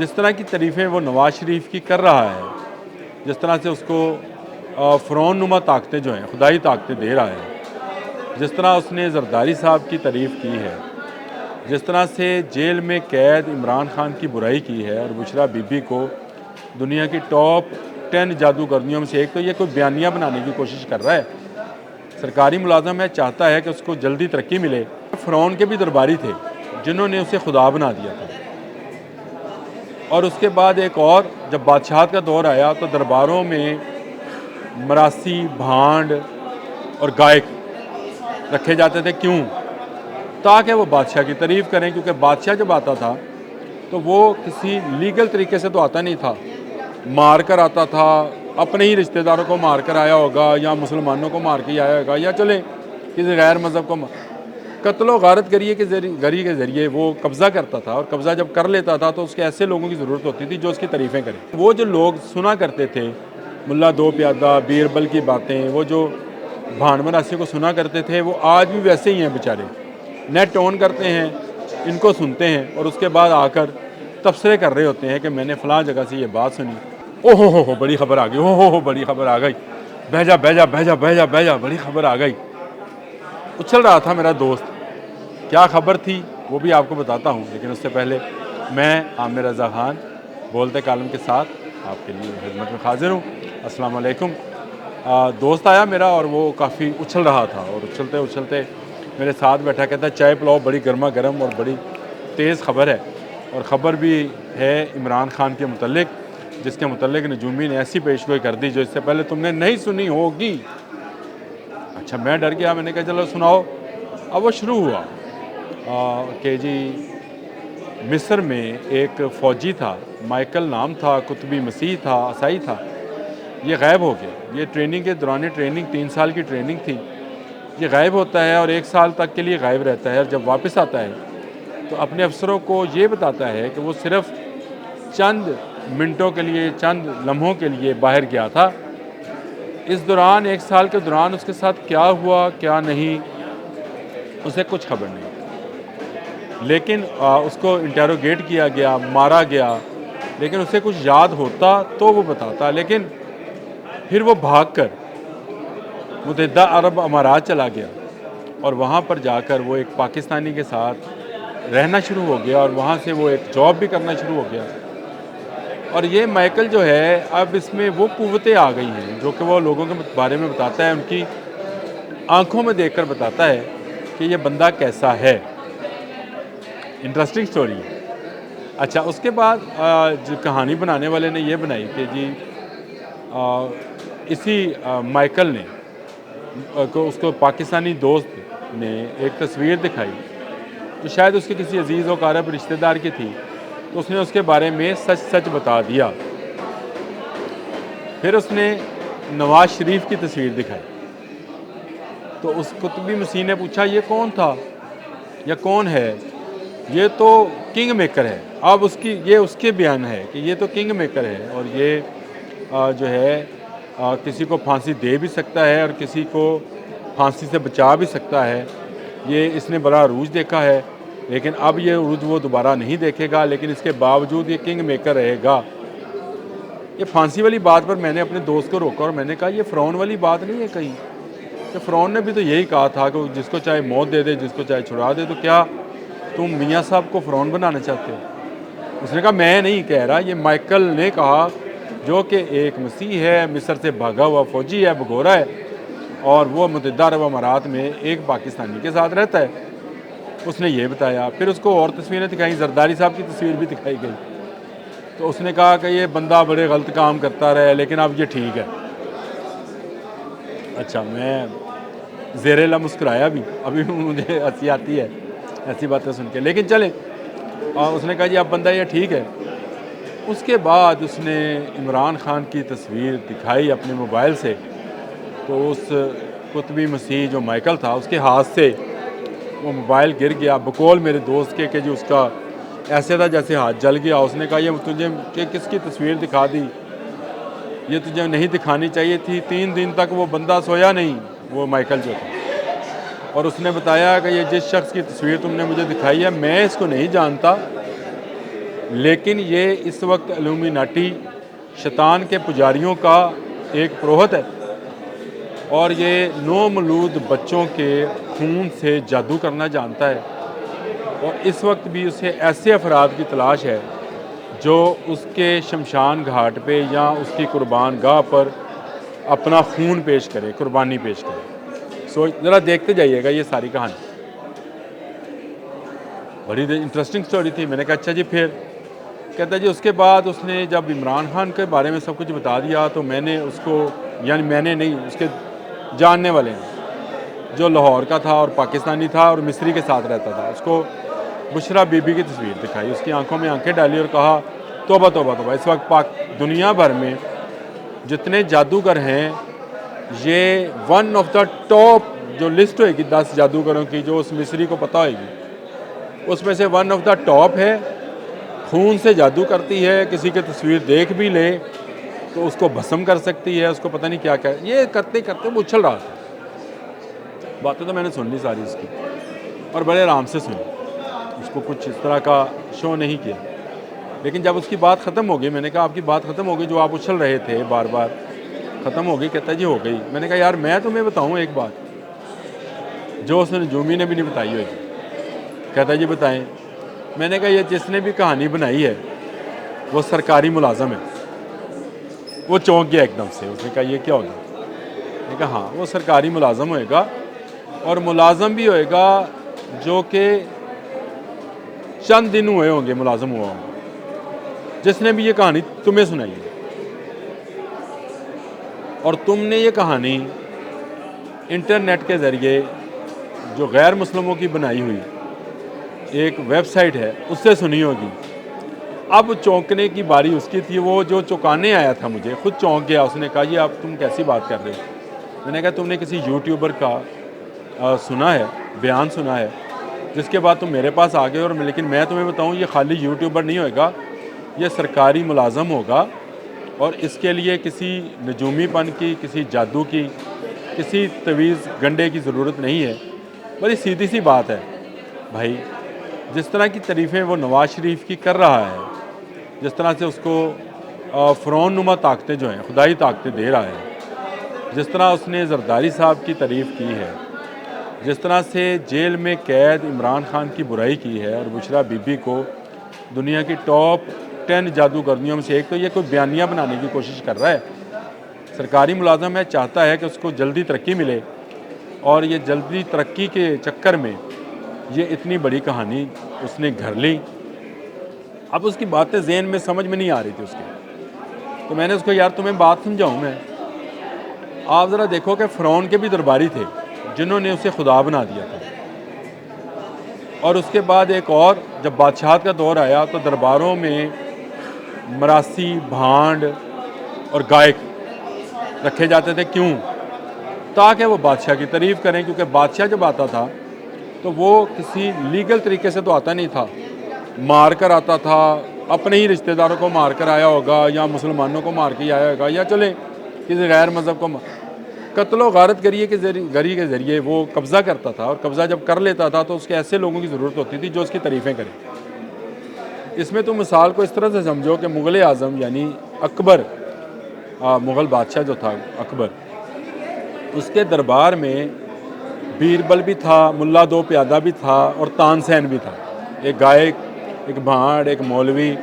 جس طرح کی تعریفیں وہ نواز شریف کی کر رہا ہے، جس طرح سے اس کو فرعون نما طاقتیں جو ہیں خدائی طاقتیں دے رہا ہے، جس طرح اس نے زرداری صاحب کی تعریف کی ہے، جس طرح سے جیل میں قید عمران خان کی برائی کی ہے اور بشرا بی بی کو دنیا کی ٹاپ 10 جادوگرنیوں میں سے ایک، تو یہ کوئی بیانیہ بنانے کی کوشش کر رہا ہے۔ سرکاری ملازم ہے، چاہتا ہے کہ اس کو جلدی ترقی ملے۔ فرعون کے بھی درباری تھے جنہوں نے اسے خدا بنا دیا تھا، اور اس کے بعد ایک اور جب بادشاہت کا دور آیا تو درباروں میں مراسی، بھانڈ اور گائک رکھے جاتے تھے۔ کیوں؟ تاکہ وہ بادشاہ کی تعریف کریں، کیونکہ بادشاہ جب آتا تھا تو وہ کسی لیگل طریقے سے تو آتا نہیں تھا، مار کر آتا تھا، اپنے ہی رشتہ داروں کو مار کر آیا ہوگا، یا مسلمانوں کو مار کے آیا ہوگا، یا چلے کسی غیر مذہب کو قتل و غارت گری کے ذریعے وہ قبضہ کرتا تھا، اور قبضہ جب کر لیتا تھا تو اس کے ایسے لوگوں کی ضرورت ہوتی تھی جو اس کی تعریفیں کریں۔ وہ جو لوگ سنا کرتے تھے ملا دو پیادہ، بیربل کی باتیں، وہ جو بھانڈ مراسی کو سنا کرتے تھے، وہ آج بھی ویسے ہی ہیں بیچارے، نیٹ آن کرتے ہیں، ان کو سنتے ہیں، اور اس کے بعد آ کر تبصرے کر رہے ہوتے ہیں کہ میں نے فلاں جگہ سے یہ بات سنی، او ہو بڑی خبر آ گئی، ہو بڑی خبر آ گئی، بھیجا بڑی خبر آ گئی۔ اچھل رہا تھا میرا دوست، کیا خبر تھی وہ بھی آپ کو بتاتا ہوں، لیکن اس سے پہلے میں عامر رضا خان بولتے کالم کے ساتھ آپ کے لیے خدمت میں حاضر ہوں۔ السلام علیکم۔ دوست آیا میرا اور وہ کافی اچھل رہا تھا، اور اچھلتے میرے ساتھ بیٹھا، کہتا ہے چائے پلاؤ، بڑی گرما گرم اور بڑی تیز خبر ہے، اور خبر بھی ہے عمران خان کے متعلق، جس کے متعلق نجومی نے ایسی پیشگوئی کر دی جو اس سے پہلے تم نے نہیں سنی ہوگی۔ اچھا، میں ڈر گیا، میں نے کہا چلو سناؤ۔ اب وہ شروع ہوا کہ جی مصر میں ایک فوجی تھا، مائیکل نام تھا، قطبی مسیح تھا، عیسائی تھا، یہ غائب ہو گیا۔ یہ ٹریننگ کے دوران ٹریننگ 3 سال کی ٹریننگ تھی، یہ غائب ہوتا ہے اور 1 سال تک کے لیے غائب رہتا ہے، اور جب واپس آتا ہے تو اپنے افسروں کو یہ بتاتا ہے کہ وہ صرف چند منٹوں کے لیے، چند لمحوں کے لیے باہر گیا تھا۔ اس دوران 1 سال کے دوران اس کے ساتھ کیا ہوا کیا نہیں، اسے کچھ خبر نہیں، لیکن اس کو انٹیروگیٹ کیا گیا، مارا گیا، لیکن اسے کچھ یاد ہوتا تو وہ بتاتا، لیکن پھر وہ بھاگ کر متحدہ عرب امارات چلا گیا، اور وہاں پر جا کر وہ ایک پاکستانی کے ساتھ رہنا شروع ہو گیا، اور وہاں سے وہ ایک جاب بھی کرنا شروع ہو گیا۔ اور یہ مائیکل جو ہے، اب اس میں وہ قوتیں آ گئی ہیں جو کہ وہ لوگوں کے بارے میں بتاتا ہے، ان کی آنکھوں میں دیکھ کر بتاتا ہے کہ یہ بندہ کیسا ہے۔ انٹرسٹنگ سٹوری ہے۔ اچھا، اس کے بعد جو کہانی بنانے والے نے یہ بنائی کہ جی اسی مائیکل نے اس کو پاکستانی دوست نے ایک تصویر دکھائی جو شاید اس کے کسی عزیز و اقارب رشتہ دار کی تھی، تو اس نے اس کے بارے میں سچ بتا دیا۔ پھر اس نے نواز شریف کی تصویر دکھائی، تو اس قطبی مسیح نے پوچھا یہ کون تھا یا کون ہے؟ یہ تو کنگ میکر ہے۔ اب یہ اس کے بیان ہے کہ یہ تو کنگ میکر ہے، اور یہ جو ہے کسی کو پھانسی دے بھی سکتا ہے اور کسی کو پھانسی سے بچا بھی سکتا ہے۔ یہ اس نے بڑا عروج دیکھا ہے، لیکن اب یہ عروج وہ دوبارہ نہیں دیکھے گا، لیکن اس کے باوجود یہ کنگ میکر رہے گا۔ یہ پھانسی والی بات پر میں نے اپنے دوست کو روکا، اور میں نے کہا یہ فرعون والی بات نہیں ہے کہیں، کہ فرعون نے بھی تو یہی کہا تھا کہ جس کو چاہے موت دے دے، جس کو چاہے چھڑا دے، تو کیا تم میاں صاحب کو فرعون بنانا چاہتے ہو؟ اس نے کہا میں نہیں کہہ رہا، یہ مائیکل نے کہا، جو کہ ایک مسیح ہے، مصر سے بھاگا ہوا فوجی ہے، بھگورا ہے، اور وہ متحدہ عرب امارات میں ایک پاکستانی کے ساتھ رہتا ہے۔ اس نے یہ بتایا۔ پھر اس کو اور تصویریں دکھائیں، زرداری صاحب کی تصویر بھی دکھائی گئی، تو اس نے کہا کہ یہ بندہ بڑے غلط کام کرتا رہا ہے، لیکن اب یہ ٹھیک ہے۔ اچھا، میں زیر لب مسکرایا بھی، ابھی مجھے ہنسی آتی ہے ایسی باتیں سن کے، لیکن چلیں۔ اور اس نے کہا جی اب بندہ یہ ٹھیک ہے۔ اس کے بعد اس نے عمران خان کی تصویر دکھائی اپنے موبائل سے، تو اس قطبی مسیح جو مائیکل تھا اس کے ہاتھ سے وہ موبائل گر گیا، بقول میرے دوست کے کہ جو اس کا ایسے تھا جیسے ہاتھ جل گیا۔ اس نے کہا یہ تجھے کس کی تصویر دکھا دی، یہ تجھے نہیں دکھانی چاہیے تھی۔ 3 دن تک وہ بندہ سویا نہیں، وہ مائیکل جو تھا، اور اس نے بتایا کہ یہ جس شخص کی تصویر تم نے مجھے دکھائی ہے میں اس کو نہیں جانتا، لیکن یہ اس وقت الومیناٹی شیطان کے پجاریوں کا ایک پروہت ہے، اور یہ نومولود بچوں کے خون سے جادو کرنا جانتا ہے، اور اس وقت بھی اسے ایسے افراد کی تلاش ہے جو اس کے شمشان گھاٹ پہ یا اس کی قربان گاہ پر اپنا خون پیش کرے، قربانی پیش کرے۔ ذرا دیکھتے جائیے گا یہ ساری کہانی، بڑی انٹرسٹنگ سٹوری تھی۔ میں نے کہا اچھا جی، پھر کہتا جی اس کے بعد اس نے جب عمران خان کے بارے میں سب کچھ بتا دیا تو میں نے اس کو، یعنی میں نے نہیں، اس کے جاننے والے ہیں جو لاہور کا تھا اور پاکستانی تھا اور مصری کے ساتھ رہتا تھا، اس کو بشرا بی بی کی تصویر دکھائی، اس کی آنکھوں میں آنکھیں ڈالی اور کہا توبہ توبہ توبہ، اس وقت دنیا بھر میں جتنے جادوگر ہیں یہ ون آف دا ٹاپ جو لسٹ ہوئے گی 10 جادوگروں کی جو اس مصری کو پتہ ہوئے گی، اس میں سے ون آف دا ٹاپ ہے، خون سے جادو کرتی ہے، کسی کی تصویر دیکھ بھی لے تو اس کو بھسم کر سکتی ہے، اس کو پتہ نہیں کیا کیا، یہ کرتے کرتے وہ اچھل رہا تھا۔ باتیں تو میں نے سن لی ساری اس کی، اور بڑے آرام سے سنی، اس کو کچھ اس طرح کا شو نہیں کیا۔ لیکن جب اس کی بات ختم ہو گئی، میں نے کہا آپ کی بات ختم ہو گئی، جو آپ اچھل رہے تھے بار بار، ختم ہو گئی؟ کہتا جی ہو گئی۔ میں نے کہا یار میں تمہیں بتاؤں ایک بات جو اس نے نجومی نے بھی نہیں بتائی ہوئی۔ کہتا جی بتائیں۔ میں نے کہا یہ جس نے بھی کہانی بنائی ہے وہ سرکاری ملازم ہے۔ وہ چونک گیا ایک دم سے، اس نے کہا یہ کیا ہوگا؟ میں نے کہا ہاں وہ سرکاری ملازم ہوئے گا، اور ملازم بھی ہوئے گا جو کہ چند دن ہوئے ہوں گے ملازم ہوا ہوگا، جس نے بھی یہ کہانی تمہیں سنائی ہے، اور تم نے یہ کہانی انٹرنیٹ کے ذریعے جو غیر مسلموں کی بنائی ہوئی ایک ویب سائٹ ہے اس سے سنی ہوگی۔ اب چونکنے کی باری اس کی تھی، وہ جو چونکانے آیا تھا مجھے خود چونک گیا۔ اس نے کہا یہ اب تم کیسی بات کر رہے ہو؟ میں نے کہا تم نے کسی یوٹیوبر کا سنا ہے، بیان سنا ہے، جس کے بعد تم میرے پاس آ گئے، اور لیکن میں تمہیں بتاؤں یہ خالی یوٹیوبر نہیں ہوئے گا، یہ سرکاری ملازم ہوگا، اور اس کے لیے کسی نجومی پن کی، کسی جادو کی، کسی تویز گنڈے کی ضرورت نہیں ہے۔ بڑی سیدھی سی بات ہے بھائی، جس طرح کی تعریفیں وہ نواز شریف کی کر رہا ہے، جس طرح سے اس کو فرعون نما طاقتیں جو ہیں، خدائی طاقتیں دے رہا ہے، جس طرح اس نے زرداری صاحب کی تعریف کی ہے، جس طرح سے جیل میں قید عمران خان کی برائی کی ہے، اور بشرا بی بی کو دنیا کی ٹاپ 10 جادوگرنیوں میں سے ایک، تو یہ کوئی بیانیہ بنانے کی کوشش کر رہا ہے۔ سرکاری ملازم ہے، چاہتا ہے کہ اس کو جلدی ترقی ملے، اور یہ جلدی ترقی کے چکر میں یہ اتنی بڑی کہانی اس نے گھر لی۔ اب اس کی باتیں ذہن میں سمجھ میں نہیں آ رہی تھی اس کی، تو میں نے اس کو یار تمہیں بات سمجھاؤں میں، آپ ذرا دیکھو کہ فرعون کے بھی درباری تھے جنہوں نے اسے خدا بنا دیا تھا، اور اس کے بعد ایک اور جب بادشاہت کا دور آیا تو درباروں میں مراسی، بھانڈ اور گائک رکھے جاتے تھے۔ کیوں؟ تاکہ وہ بادشاہ کی تعریف کریں، کیونکہ بادشاہ جب آتا تھا تو وہ کسی لیگل طریقے سے تو آتا نہیں تھا، مار کر آتا تھا، اپنے ہی رشتہ داروں کو مار کر آیا ہوگا، یا مسلمانوں کو مار کے آیا ہوگا، یا چلے کسی غیر مذہب کو قتل و غارت گری کے ذریعے وہ قبضہ کرتا تھا، اور قبضہ جب کر لیتا تھا تو اس کے ایسے لوگوں کی ضرورت ہوتی تھی جو اس کی تعریفیں کریں۔ اس میں تو مثال کو اس طرح سے سمجھو کہ مغل اعظم یعنی اکبر، مغل بادشاہ جو تھا اکبر، اس کے دربار میں بیربل بھی تھا، ملا دو پیادہ بھی تھا، اور تانسین بھی تھا، ایک گائک، ایک بھانڈ، ایک مولوی،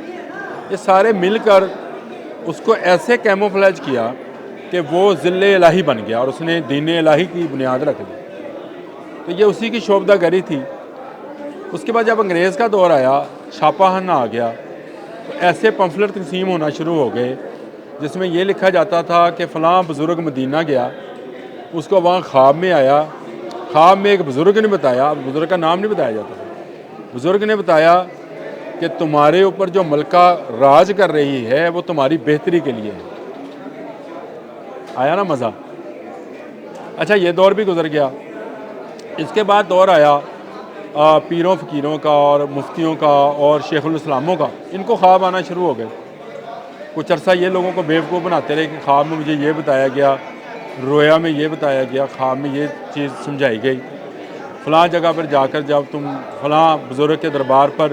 یہ سارے مل کر اس کو ایسے کیموفلیج کیا کہ وہ ذل الہی بن گیا، اور اس نے دین الہی کی بنیاد رکھ دی۔ تو یہ اسی کی شعبدہ گری تھی۔ اس کے بعد جب انگریز کا دور آیا، چھاپا خانہ آ گیا، تو ایسے پمفلٹ تقسیم ہونا شروع ہو گئے جس میں یہ لکھا جاتا تھا کہ فلاں بزرگ مدینہ گیا، اس کو وہاں خواب میں آیا، خواب میں ایک بزرگ نے بتایا، بزرگ کا نام نہیں بتایا جاتا تھا، بزرگ نے بتایا کہ تمہارے اوپر جو ملکہ راج کر رہی ہے وہ تمہاری بہتری کے لیے ہے۔ آیا نا مزہ؟ اچھا یہ دور بھی گزر گیا۔ اس کے بعد دور آیا پیروں فقیروں کا اور مفتیوں کا اور شیخ الاسلاموں کا، ان کو خواب آنا شروع ہو گئے۔ کچھ عرصہ یہ لوگوں کو بیوقوف بناتے رہے کہ خواب میں مجھے یہ بتایا گیا، رویا میں یہ بتایا گیا، خواب میں یہ چیز سمجھائی گئی، فلاں جگہ پر جا کر جب تم فلاں بزرگ کے دربار پر